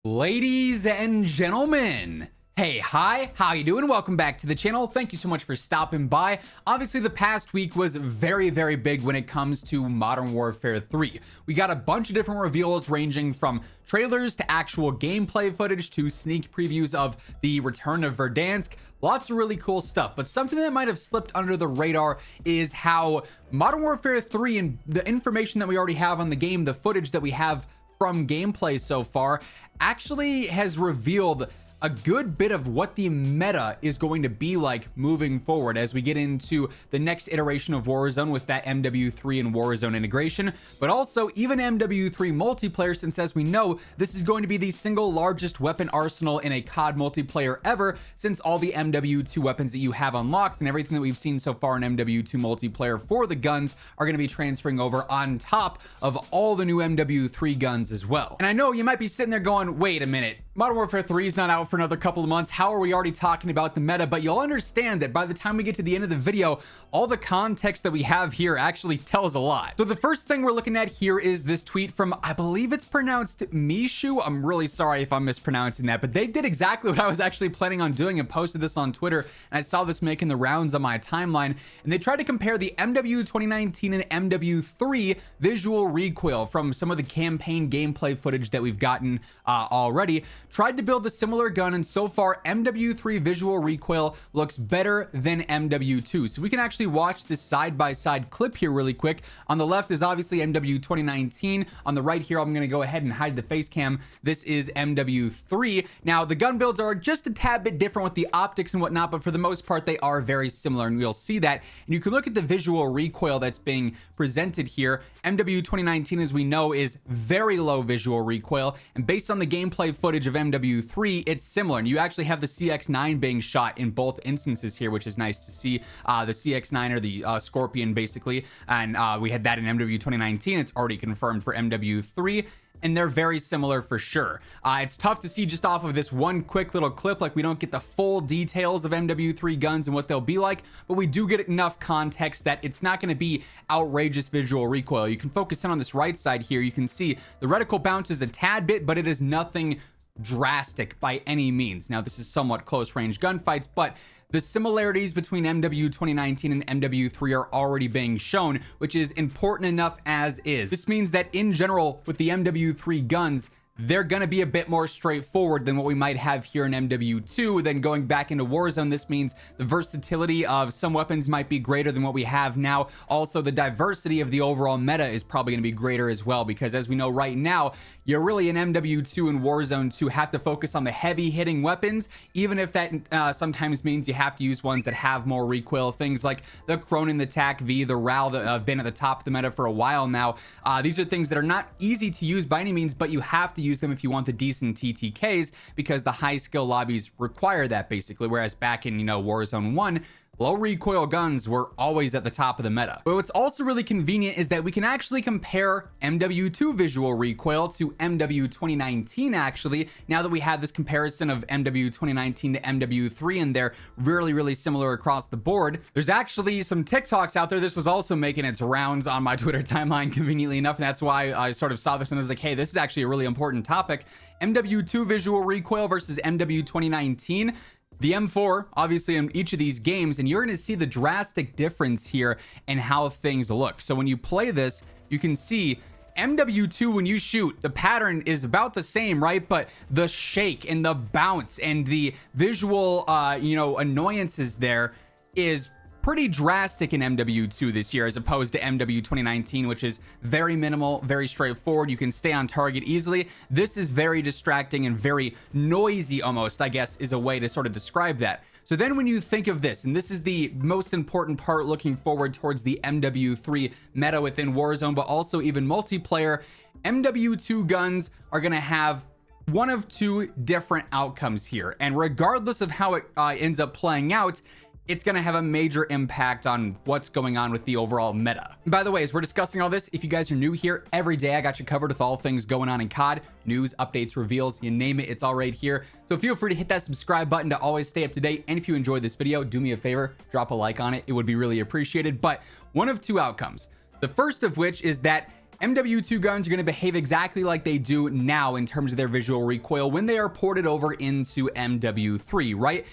Ladies and gentlemen, hey, hi, how you doing? Welcome back to the channel. Thank you so much for stopping by. Obviously, the past week was very big when it comes to Modern Warfare 3. We got a bunch of different reveals ranging from trailers to actual gameplay footage to sneak previews of the return of Verdansk. Lots of really cool stuff, but something that might have slipped under the radar is how Modern Warfare 3 and the information that we already have on the game, the footage that we have from gameplay so far, actually has revealed a good bit of what the meta is going to be like moving forward as we get into the next iteration of Warzone with that MW3 and Warzone integration, but also even MW3 multiplayer, since as we know, this is going to be the single largest weapon arsenal in a COD multiplayer ever, since all the MW2 weapons that you have unlocked and everything that we've seen so far in MW2 multiplayer for the guns are going to be transferring over on top of all the new MW3 guns as well. And I know you might be sitting there going, wait a minute, Modern Warfare 3 is not out for another couple of months. How are we already talking about the meta? But you'll understand that by the time we get to the end of the video, all the context that we have here actually tells a lot. So the first thing we're looking at here is this tweet from, I believe it's pronounced Mishu. I'm really sorry if I'm mispronouncing that, but they did exactly what I was actually planning on doing and posted this on Twitter. And I saw this making the rounds on my timeline. And they tried to compare the MW 2019 and MW3 visual recoil from some of the campaign gameplay footage that we've gotten already. Tried to build a similar gun, and so far MW3 visual recoil looks better than MW2. So we can actually watch this side-by-side clip here really quick. On the left is obviously MW 2019. On the right here, I'm going to go ahead and hide the face cam. This is MW3. Now the gun builds are just a tad bit different with the optics and whatnot, but for the most part they are very similar, and we'll see that. And you can look at the visual recoil that's being presented here. MW 2019, as we know, is very low visual recoil, and based on the gameplay footage of MW3, it's similar. And you actually have the CX9 being shot in both instances here, which is nice to see. The CX9 or the Scorpion basically, and we had that in MW 2019. It's already confirmed for MW3. And they're very similar for sure. It's tough to see just off of this one quick little clip, like we don't get the full details of MW3 guns and what they'll be like, but we do get enough context that it's not going to be outrageous visual recoil. You can focus in on this right side here. You can see the reticle bounces a tad bit, but it is nothing drastic by any means. Now this is somewhat close range gunfights, but the similarities between MW 2019 and MW3 are already being shown, which is important enough as is. This means that in general, with the MW3 guns, they're going to be a bit more straightforward than what we might have here in MW2. Then going back into Warzone, this means the versatility of some weapons might be greater than what we have now. Also, the diversity of the overall meta is probably going to be greater as well, because as we know right now, you're really in MW2 and Warzone to have to focus on the heavy hitting weapons, even if that sometimes means you have to use ones that have more recoil. Things like the Cronin, the TAC-V, the RAL that have been at the top of the meta for a while now. These are things that are not easy to use by any means, but you have to use them if you want the decent TTKs, because the high skill lobbies require that basically. Whereas back in, Warzone 1, low recoil guns were always at the top of the meta. But what's also really convenient is that we can actually compare MW2 visual recoil to MW 2019 actually, now that we have this comparison of MW 2019 to MW3, and they're really similar across the board. There's actually some TikToks out there. This was also making its rounds on my Twitter timeline conveniently enough, and that's why I sort of saw this and I was like, hey, this is actually a really important topic. MW2 visual recoil versus MW 2019. The M4, obviously, in each of these games, and you're going to see the drastic difference here in how things look. So when you play this, you can see MW2, when you shoot, the pattern is about the same, right? But the shake and the bounce and the visual, annoyances there is pretty drastic in MW2 this year, as opposed to MW 2019, which is very minimal, very straightforward. You can stay on target easily. This is very distracting and very noisy almost, I guess, is a way to sort of describe that. So then when you think of this, and this is the most important part looking forward towards the MW3 meta within Warzone, but also even multiplayer, MW2 guns are going to have one of two different outcomes here. And regardless of how it ends up playing out, it's going to have a major impact on what's going on with the overall meta. By the way, as we're discussing all this, if you guys are new here, every day I got you covered with all things going on in COD, news, updates, reveals, you name it, it's all right here. So feel free to hit that subscribe button to always stay up to date. And if you enjoyed this video, do me a favor, drop a like on it. It would be really appreciated. But one of two outcomes. The first of which is that MW2 guns are going to behave exactly like they do now in terms of their visual recoil when they are ported over into MW3, right?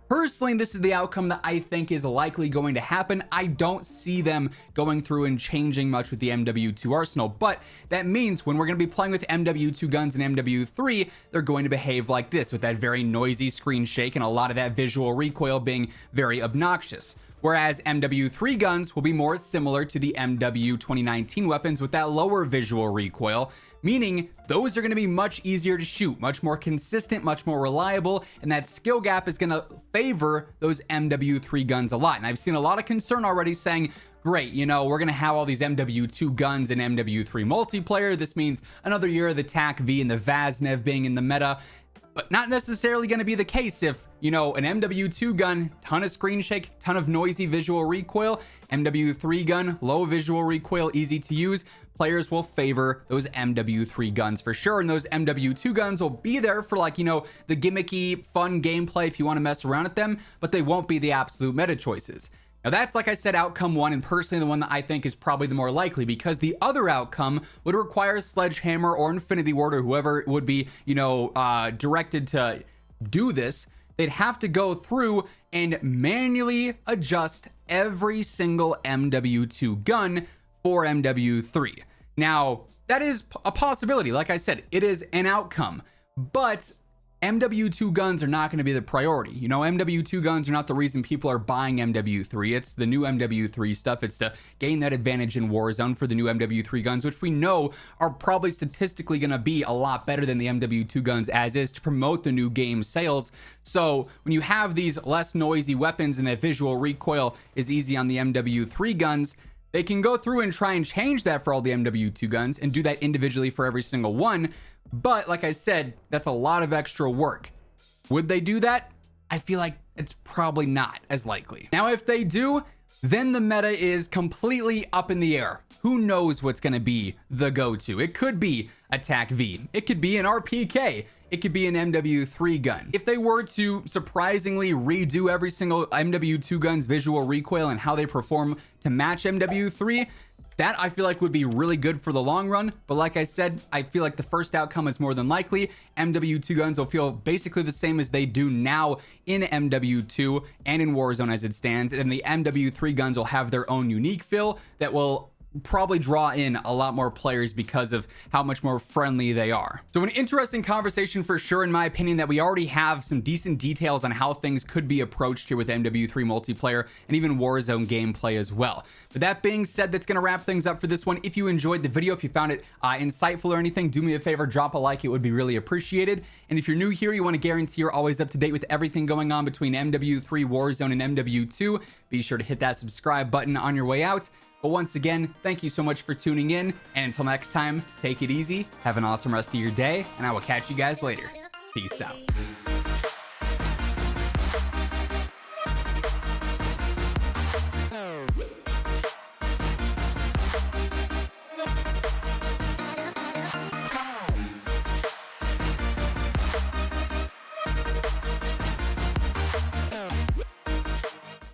Personally, this is the outcome that I think is likely going to happen. I don't see them going through and changing much with the MW2 arsenal, but that means when we're going to be playing with MW2 guns and MW3, they're going to behave like this, with that very noisy screen shake and a lot of that visual recoil being very obnoxious. Whereas MW3 guns will be more similar to the MW 2019 weapons with that lower visual recoil, meaning those are going to be much easier to shoot, much more consistent, much more reliable, and that skill gap is going to favor those MW3 guns a lot. And I've seen a lot of concern already saying, great, you know, we're going to have all these MW2 guns in MW3 multiplayer. This means another year of the TAC-V and the VAZNEV being in the meta. But not necessarily going to be the case if, you know, an MW2 gun, ton of screen shake, ton of noisy visual recoil, MW3 gun, low visual recoil, easy to use. Players will favor those MW3 guns for sure. And those MW2 guns will be there for, like, you know, the gimmicky, fun gameplay if you want to mess around with them, but they won't be the absolute meta choices. Now that's, like I said, outcome one, and personally the one that I think is probably the more likely, because the other outcome would require Sledgehammer or Infinity Ward or whoever would be, you know, directed to do this. They'd have to go through and manually adjust every single MW2 gun for MW3. Now, that is a possibility. Like I said, it is an outcome, but MW2 guns are not going to be the priority. You know, MW2 guns are not the reason people are buying MW3. It's the new MW3 stuff. It's to gain that advantage in Warzone for the new MW3 guns, which we know are probably statistically going to be a lot better than the MW2 guns as is, to promote the new game sales. So when you have these less noisy weapons and that visual recoil is easy on the MW3 guns, they can go through and try and change that for all the MW2 guns and do that individually for every single one. But like I said, that's a lot of extra work. Would they do that? I feel like it's probably not as likely. Now, if they do, then the meta is completely up in the air. Who knows what's going to be the go-to? It could be a TAC-V. It could be an RPK. It could be an MW3 gun. If they were to surprisingly redo every single MW2 gun's visual recoil and how they perform to match MW3, that I feel like would be really good for the long run. But like I said, I feel like the first outcome is more than likely. MW2 guns will feel basically the same as they do now in MW2 and in Warzone as it stands. And the MW3 guns will have their own unique feel that will probably draw in a lot more players because of how much more friendly they are. So an interesting conversation for sure, in my opinion, that we already have some decent details on how things could be approached here with MW3 multiplayer and even Warzone gameplay as well. But that being said, that's going to wrap things up for this one. If you enjoyed the video, if you found it insightful or anything, do me a favor, drop a like. It would be really appreciated. And if you're new here, you want to guarantee you're always up to date with everything going on between MW3, Warzone, and MW2, be sure to hit that subscribe button on your way out. But once again, thank you so much for tuning in, and until next time, take it easy, have an awesome rest of your day, and I will catch you guys later. Peace out.